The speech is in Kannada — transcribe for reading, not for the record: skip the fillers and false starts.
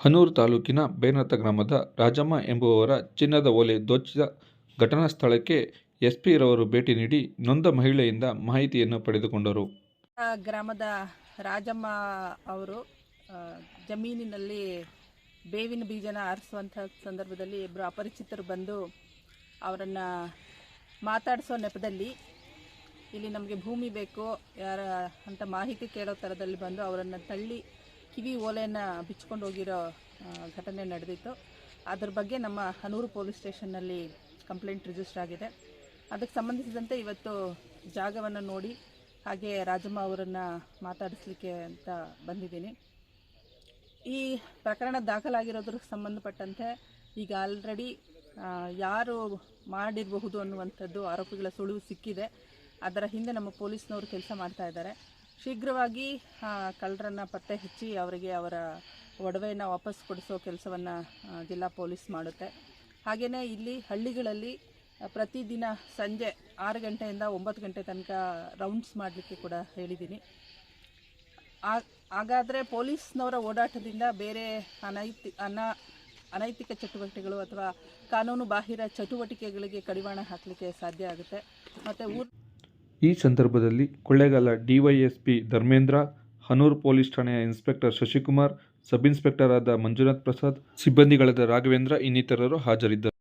ಹನೂರು ತಾಲೂಕಿನ ಬೇನತ್ತ ಗ್ರಾಮದ ರಾಜಮ್ಮ ಎಂಬುವವರ ಚಿನ್ನದ ಓಲೆ ದೋಚಿದ ಘಟನಾ ಸ್ಥಳಕ್ಕೆ ಎಸ್ಪಿ ರವರು ಭೇಟಿ ನೀಡಿ ನೊಂದ ಮಹಿಳೆಯಿಂದ ಮಾಹಿತಿಯನ್ನು ಪಡೆದುಕೊಂಡರು. ಗ್ರಾಮದ ರಾಜಮ್ಮ ಅವರು ಜಮೀನಿನಲ್ಲಿ ಬೇವಿನ ಬೀಜನ ಆರಿಸುವಂಥ ಸಂದರ್ಭದಲ್ಲಿ ಇಬ್ಬರು ಅಪರಿಚಿತರು ಬಂದು ಅವರನ್ನು ಮಾತಾಡಿಸೋ ನೆಪದಲ್ಲಿ ಇಲ್ಲಿ ನಮಗೆ ಭೂಮಿ ಬೇಕು ಯಾರ ಅಂತ ಮಾಹಿತಿ ಕೇಳೋ ಥರದಲ್ಲಿ ಬಂದು ಅವರನ್ನು ತಳ್ಳಿ ಕಿವಿ ಓಲೆಯನ್ನು ಬಿಚ್ಕೊಂಡು ಹೋಗಿರೋ ಘಟನೆ ನಡೆದಿತ್ತು. ಅದ್ರ ಬಗ್ಗೆ ನಮ್ಮ ಹನೂರು ಪೊಲೀಸ್ ಸ್ಟೇಷನ್ನಲ್ಲಿ ಕಂಪ್ಲೇಂಟ್ ರಿಜಿಸ್ಟರ್ ಆಗಿದೆ. ಅದಕ್ಕೆ ಸಂಬಂಧಿಸಿದಂತೆ ಇವತ್ತು ಜಾಗವನ್ನು ನೋಡಿ ಹಾಗೆ ರಾಜಮ್ಮ ಅವರನ್ನು ಮಾತಾಡಿಸ್ಲಿಕ್ಕೆ ಅಂತ ಬಂದಿದ್ದೀನಿ. ಈ ಪ್ರಕರಣ ದಾಖಲಾಗಿರೋದ್ರ ಸಂಬಂಧಪಟ್ಟಂತೆ ಈಗ ಆಲ್ರೆಡಿ ಯಾರು ಮಾಡಿರಬಹುದು ಅನ್ನುವಂಥದ್ದು ಆರೋಪಿಗಳ ಸುಳಿವು ಸಿಕ್ಕಿದೆ. ಅದರ ಹಿಂದೆ ನಮ್ಮ ಪೊಲೀಸ್ನವರು ಕೆಲಸ ಮಾಡ್ತಾ ಇದ್ದಾರೆ. ಶೀಘ್ರವಾಗಿ ಕಳ್ಳರನ್ನು ಪತ್ತೆ ಹಚ್ಚಿ ಅವರಿಗೆ ಅವರ ಒಡವೆಯನ್ನು ವಾಪಸ್ ಕೊಡಿಸೋ ಕೆಲಸವನ್ನು ಜಿಲ್ಲಾ ಪೊಲೀಸ್ ಮಾಡುತ್ತೆ. ಹಾಗೆಯೇ ಇಲ್ಲಿ ಹಳ್ಳಿಗಳಲ್ಲಿ ಪ್ರತಿದಿನ ಸಂಜೆ 6 ಗಂಟೆಯಿಂದ 9 ಗಂಟೆ ತನಕ ರೌಂಡ್ಸ್ ಮಾಡಲಿಕ್ಕೆ ಕೂಡ ಹೇಳಿದ್ದೀನಿ. ಹಾಗಾದರೆ ಪೊಲೀಸ್ನವರ ಓಡಾಟದಿಂದ ಬೇರೆ ಅನೈತಿಕ ಚಟುವಟಿಕೆಗಳು ಅಥವಾ ಕಾನೂನು ಬಾಹಿರ ಚಟುವಟಿಕೆಗಳಿಗೆ ಕಡಿವಾಣ ಹಾಕಲಿಕ್ಕೆ ಸಾಧ್ಯ ಆಗುತ್ತೆ. ಮತ್ತು ಈ ಸಂದರ್ಭದಲ್ಲಿ ಕೊಳ್ಳೇಗಾಲ ಡಿವೈಎಸ್ಪಿ ಧರ್ಮೇಂದ್ರ, ಹನೂರು ಪೊಲೀಸ್ ಠಾಣೆಯ ಇನ್ಸ್ಪೆಕ್ಟರ್ ಶಶಿಕುಮಾರ್, ಸಬ್ ಇನ್ಸ್ಪೆಕ್ಟರ್ ಆದ ಮಂಜುನಾಥ್ ಪ್ರಸಾದ್, ಸಿಬ್ಬಂದಿಗಳಾದ ರಾಘವೇಂದ್ರ ಇನ್ನಿತರರು ಹಾಜರಿದ್ದರು.